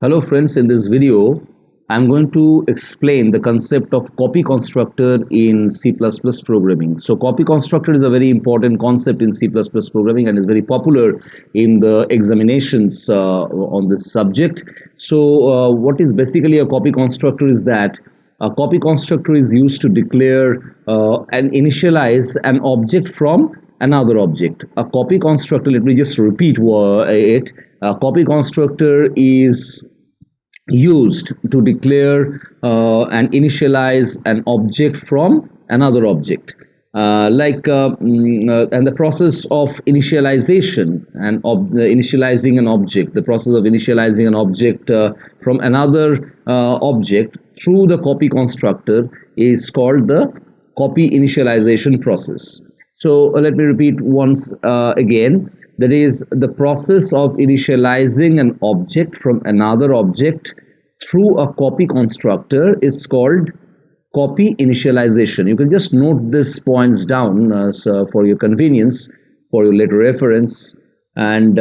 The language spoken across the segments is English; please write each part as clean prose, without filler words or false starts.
Hello friends, in this video I'm going to explain the concept of copy constructor in C++ programming. So copy constructor is a very important concept in C++ programming and is very popular in the examinations on this subject. So what is basically a copy constructor is that a copy constructor is used to declare and initialize an object from another object. A copy constructor, let me just repeat it. A copy constructor is used to declare and initialize an object from another object. And the process of initialization and initializing an object, the process of initializing an object from another object through the copy constructor is called the copy initialization process. So let me repeat once again. That is the process of initializing an object from another object through a copy constructor is called copy initialization. You can just note these points down so for your convenience, for your later reference. And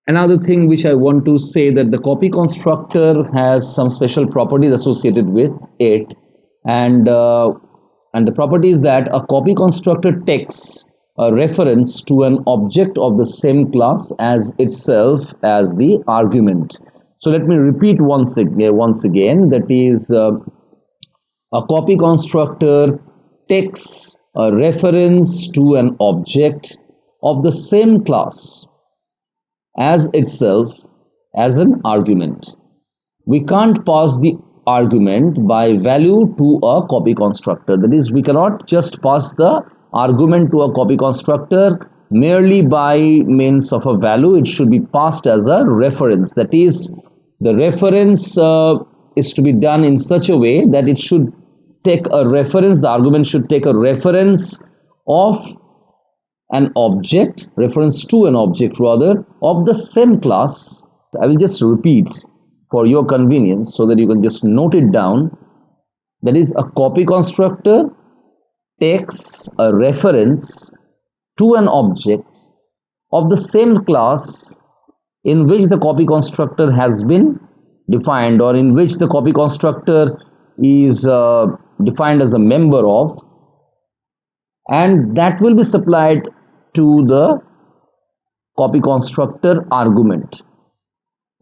another thing which I want to say, that the copy constructor has some special properties associated with it, and the property is that a copy constructor takes a reference to an object of the same class as itself as the argument. So let me repeat once again, that is a copy constructor takes a reference to an object of the same class as itself as an argument. We can't pass the argument by value to a copy constructor. That is, we cannot just pass the argument to a copy constructor merely by means of a value. It should be passed as a reference. That is, the reference is to be done in such a way that it should take a reference, the argument should take a reference of an object, reference to an object rather, of the same class. I will just repeat for your convenience so that you can just note it down. That is, a copy constructor takes a reference to an object of the same class in which the copy constructor has been defined, or in which the copy constructor is defined as a member of, and that will be supplied to the copy constructor argument.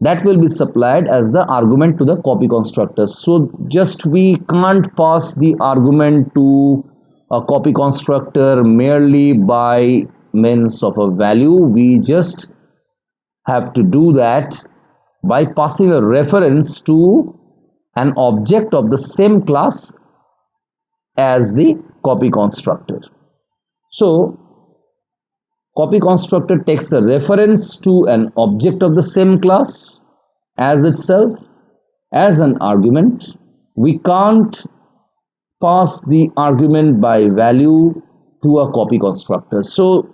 That will be supplied as the argument to the copy constructor. So just we can't pass the argument to a copy constructor merely by means of a value. We just have to do that by passing a reference to an object of the same class as the copy constructor. So copy constructor takes a reference to an object of the same class as itself as an argument. We can't pass the argument by value to a copy constructor. So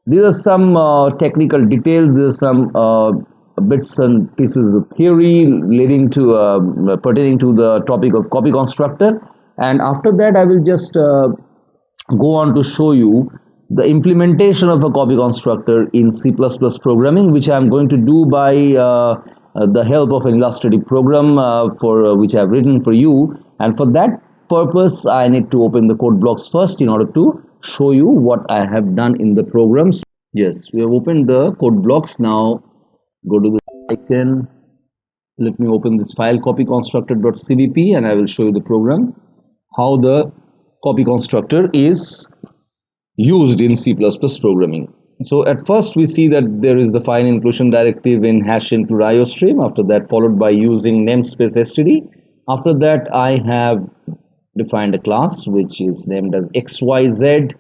these are some technical details. There are some bits and pieces of theory leading to pertaining to the topic of copy constructor, and after that I will just go on to show you the implementation of a copy constructor in C++ programming, which I am going to do by the help of an illustrative program for which I have written for you. And for that purpose I need to open the code blocks first in order to show you what I have done in the program. Yes, we have opened the code blocks. Now go to the icon. Let me open this file copy constructor.cbp and I will show you the program, how the copy constructor is used in C++ programming. So at first we see that there is the file inclusion directive in hash include iostream. After that, followed by using namespace std. After that, I have defined a class which is named as xyz.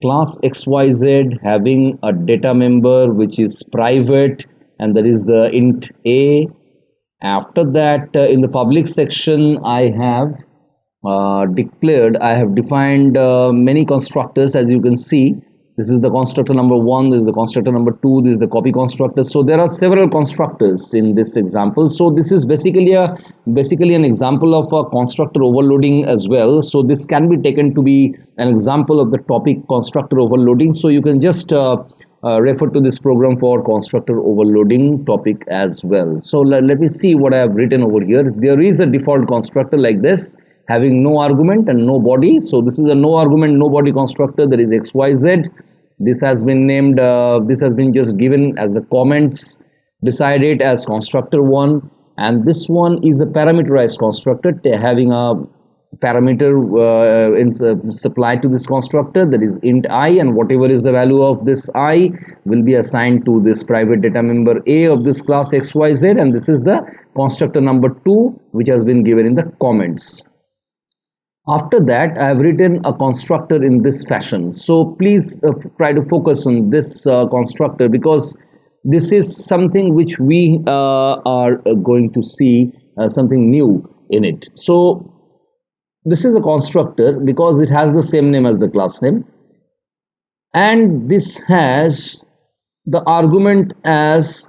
Class xyz having a data member which is private, and that is the int a. After that, in the public section I have defined many constructors. As you can see, this is the constructor number 1, this is the constructor number 2, this is the copy constructor. So there are several constructors in this example. So this is basically an example of a constructor overloading as well. So this can be taken to be an example of the topic constructor overloading. So you can just refer to this program for constructor overloading topic as well. So let me see what I have written over here. There is a default constructor like this, having no argument and no body. So this is a no argument, no body constructor. There is xyz. This has been named, this has been just given as the comments beside it as constructor one, and this one is a parameterized constructor having a parameter supplied to this constructor, that is int I, and whatever is the value of this I will be assigned to this private data member A of this class xyz, and this is the constructor number 2 which has been given in the comments. After that, I have written a constructor in this fashion. So please try to focus on this constructor, because this is something which we are going to see something new in it. So this is a constructor because it has the same name as the class name, and this has the argument as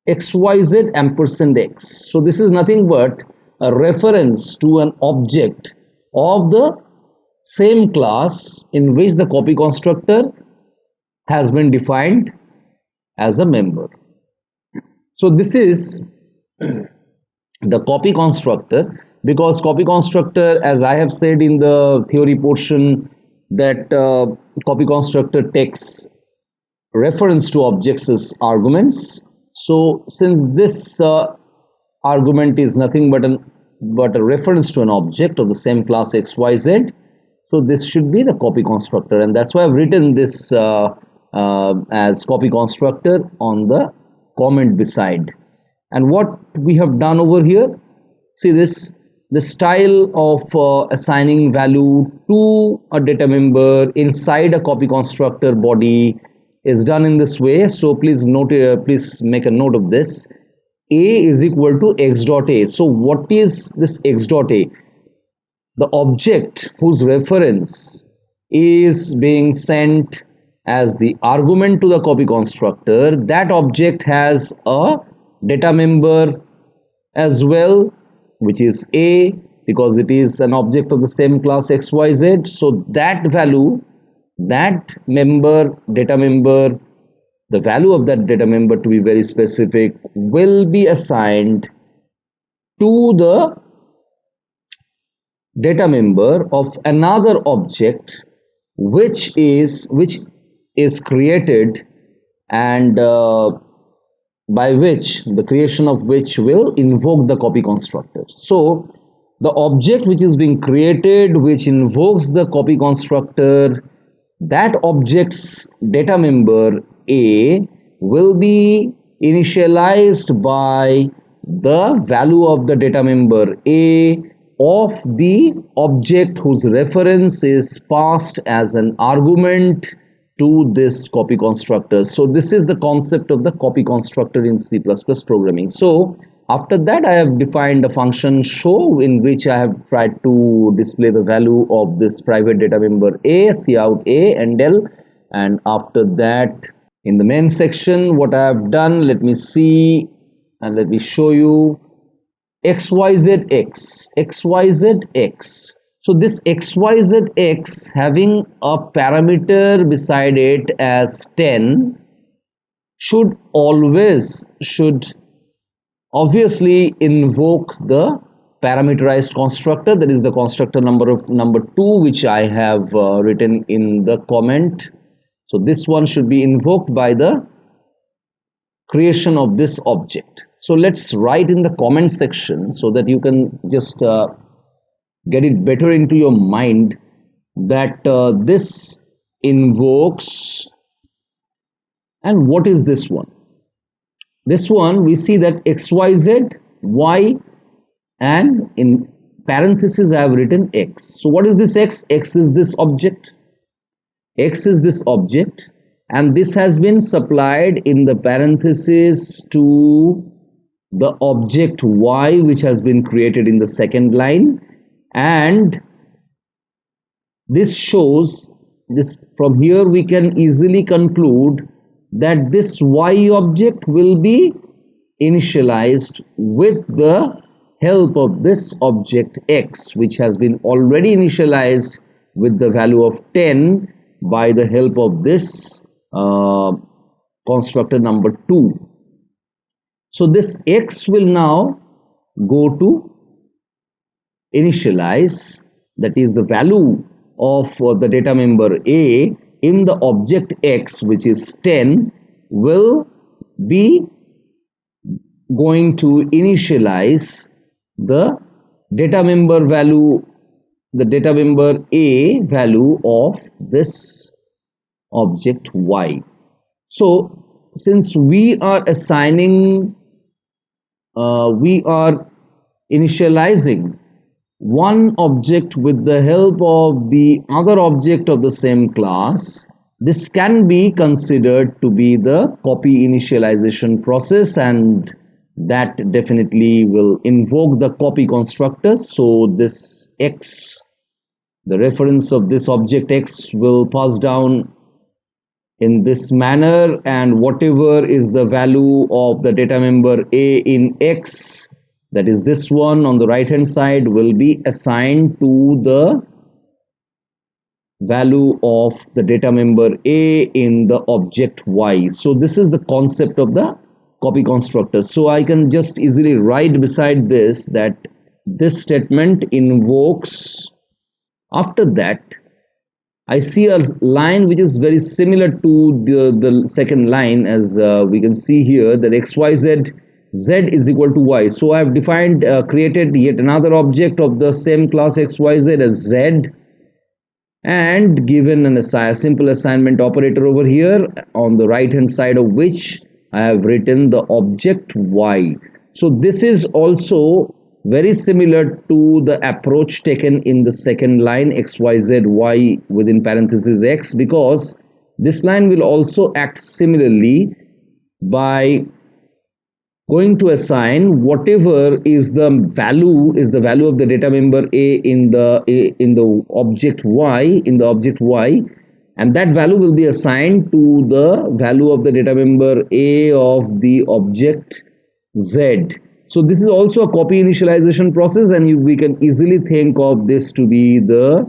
xyz ampersand x. So this is nothing but a reference to an object of the same class in which the copy constructor has been defined as a member. So this is the copy constructor, because copy constructor, as I have said in the theory portion, that copy constructor takes reference to objects as arguments. So since this argument is nothing but a reference to an object of the same class xyz, so this should be the copy constructor, and that's why I've written this as copy constructor on the comment beside. And what we have done over here, see this, the style of assigning value to a data member inside a copy constructor body is done in this way. So please note, please make a note of this. A is equal to x dot a. So what is this x dot a? The object whose reference is being sent as the argument to the copy constructor, that object has a data member as well, which is a, because it is an object of the same class xyz. So that value, that member, data member, the value of that data member, to be very specific, will be assigned to the data member of another object which is created, and by which, the creation of which will invoke the copy constructor. So the object which is being created, which invokes the copy constructor, that object's data member A will be initialized by the value of the data member A of the object whose reference is passed as an argument to this copy constructor. So this is the concept of the copy constructor in C++ programming. So after that, I have defined a function show, in which I have tried to display the value of this private data member A, cout A and L. And after that, in the main section, what I have done, let me see and let me show you xyzx. So this xyzx, having a parameter beside it as 10, should obviously invoke the parameterized constructor, that is the constructor number 2, which I have written in the comment. So this one should be invoked by the creation of this object. So let's write in the comment section so that you can just get it better into your mind, that this invokes. And what is this one? This one, we see that xyz, y, and in parentheses I have written x. So what is this x? X is this object. X is this object, and this has been supplied in the parentheses to the object y, which has been created in the second line. And this shows this, from here we can easily conclude that this y object will be initialized with the help of this object x, which has been already initialized with the value of 10 by the help of this uh, constructor number 2. So this x will now go to initialize, that is the value of the data member A in the object x, which is 10, will be going to initialize the data member value, the data member A value of this object y. So since we are assigning, we are initializing one object with the help of the other object of the same class, this can be considered to be the copy initialization process, and that definitely will invoke the copy constructor. So this x, the reference of this object x, will pass down in this manner, and whatever is the value of the data member A in x, that is this one on the right hand side, will be assigned to the value of the data member A in the object y. So this is the concept of the copy constructor. So I can just easily write beside this that this statement invokes, after that I see a line which is very similar to the second line, as we can see here that xyz, z is equal to y. So I have defined, created yet another object of the same class xyz as z, and given a simple assignment operator over here on the right hand side of which I have written the object y. So this is also very similar to the approach taken in the second line xyzy within parenthesis x, because this line will also act similarly by going to assign whatever is the value of the data member A in the object y, and that value will be assigned to the value of the data member A of the object z. So this is also a copy initialization process, and we can easily think of this to be the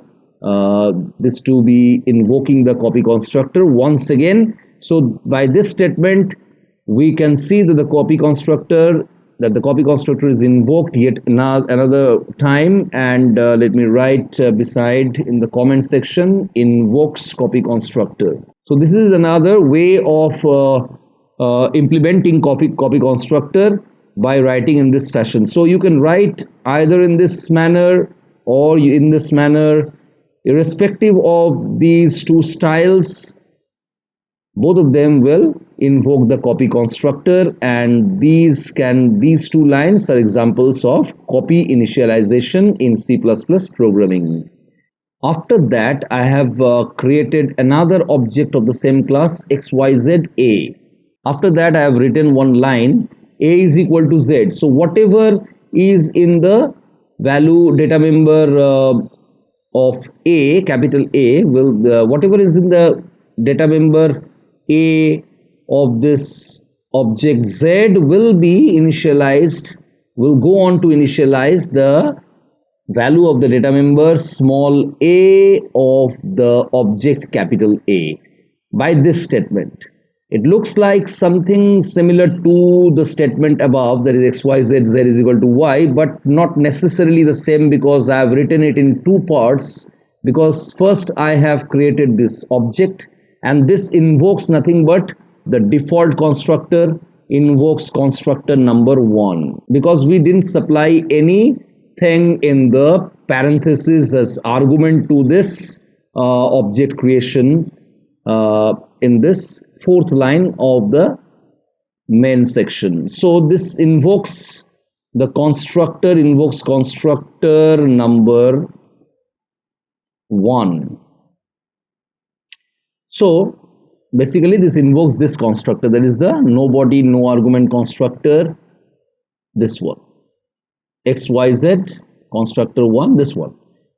invoking the copy constructor once again. So by this statement we can see that the copy constructor is invoked yet another time, and let me write beside in the comment section, invokes copy constructor. So this is another way of implementing copy constructor, by writing in this fashion. So you can write either in this manner or in this manner, irrespective of these two styles. Both of them will invoke the copy constructor, and these two lines are examples of copy initialization in C++ programming. After that, I have created another object of the same class xyza. After that, I have written one line, A is equal to Z. So whatever is in the value data member of A, capital A, will whatever is in the data member A of this object Z will be initialized, will go on to initialize the value of the data member small a of the object capital A by this statement. It looks like something similar to the statement above, that is xyz, z is equal to y, but not necessarily the same, because I have written it in two parts. Because first I have created this object, and this invokes nothing but the default constructor, invokes constructor number 1, because we didn't supply anything in the parenthesis as argument to this object creation in this fourth line of the main section. So this invokes the constructor, invokes constructor number 1. So basically this invokes this constructor, that is the nobody no argument constructor, this one, xyz constructor 1, this one.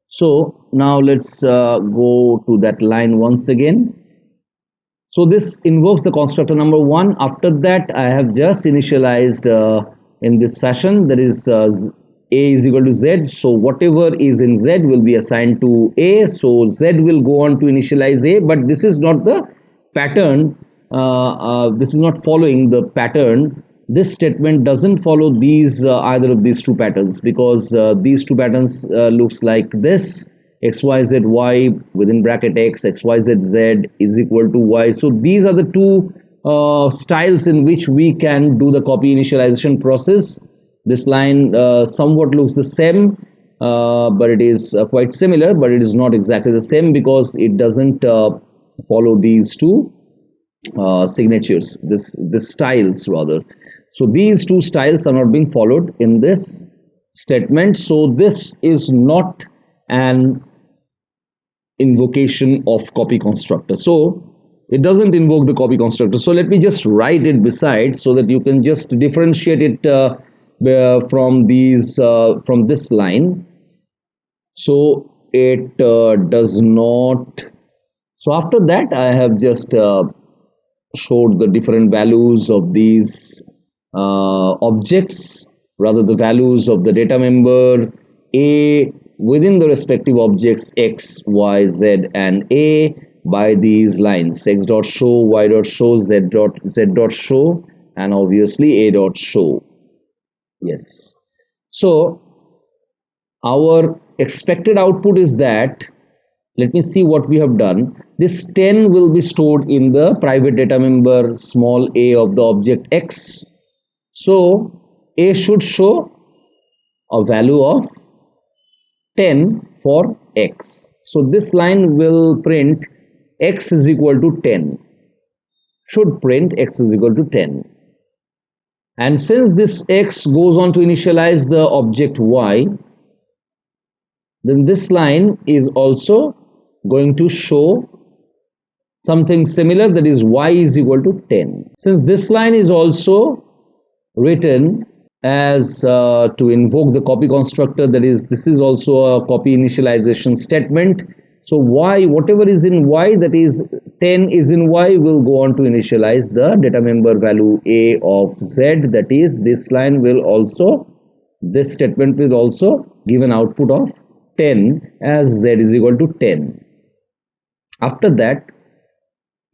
So now let's go to that line once again. So this invokes the constructor number 1. After that, I have just initialized in this fashion, that is a is equal to z. So whatever is in z will be assigned to a. So z will go on to initialize a, but this is not the pattern this is not following the pattern. This statement doesn't follow these either of these two patterns, because these two patterns looks like this: x y z y within bracket x, x y z z is equal to y. So these are the two styles in which we can do the copy initialization process. This line somewhat looks the same, but it is quite similar, but it is not exactly the same because it doesn't follow these two signatures, this styles rather. So these two styles are not being followed in this statement. So this is not an invocation of copy constructor. So it doesn't invoke the copy constructor. So let me just write it beside so that you can just differentiate it from this line. So it does not. So after that, I have just showed the different values of these objects, rather the values of the data member A within the respective objects x, y, z, and A by these lines: x dot show, y dot show, z dot show, and obviously A dot show. Yes. So our expected output is that, let me see what we have done. This 10 will be stored in the private data member small a of the object x. So A should show a value of 10 for x. So this line will print x is equal to 10, should print x is equal to 10. And since this x goes on to initialize the object y, then this line is also going to show something similar, that is y is equal to 10. Since this line is also written as to invoke the copy constructor, that is, this is also a copy initialization statement. So y, whatever is in y, that is 10 is in y, will go on to initialize the data member value a of z, that is, this line will also, this statement will also give an output of 10 as z is equal to 10. After that,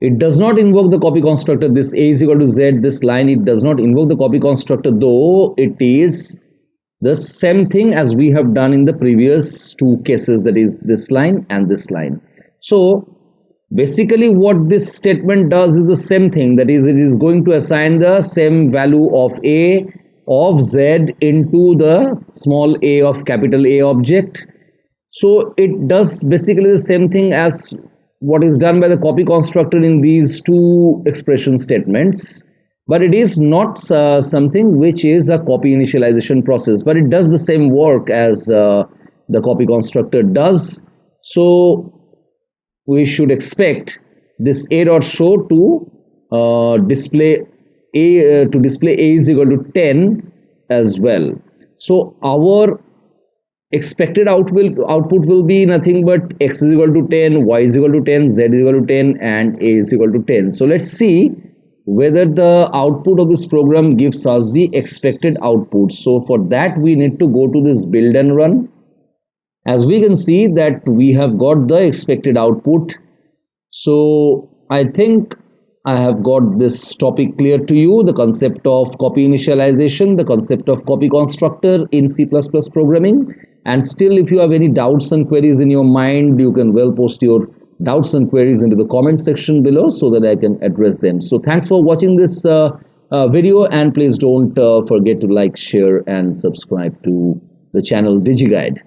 it does not invoke the copy constructor, this a is equal to z, this line, it does not invoke the copy constructor, though it is the same thing as we have done in the previous two cases, that is this line and this line. So basically what this statement does is the same thing, that is, it is going to assign the same value of a of z into the small a of capital A object. So it does basically the same thing as what is done by the copy constructor in these two expression statements, but it is not something which is a copy initialization process, but it does the same work as the copy constructor does. So we should expect this a dot show to display a is equal to 10 as well. So our expected output will be nothing but x is equal to 10, y is equal to 10, z is equal to 10, and a is equal to 10. So let's see whether the output of this program gives us the expected output. So for that we need to go to this build and run. As we can see that we have got the expected output. So I think I have got this topic clear to you, the concept of copy initialization, the concept of copy constructor in C++ programming. And still, if you have any doubts and queries in your mind, you can well post your doubts and queries into the comment section below so that I can address them. So thanks for watching this video, and please don't forget to like, share and subscribe to the channel DigiGuide.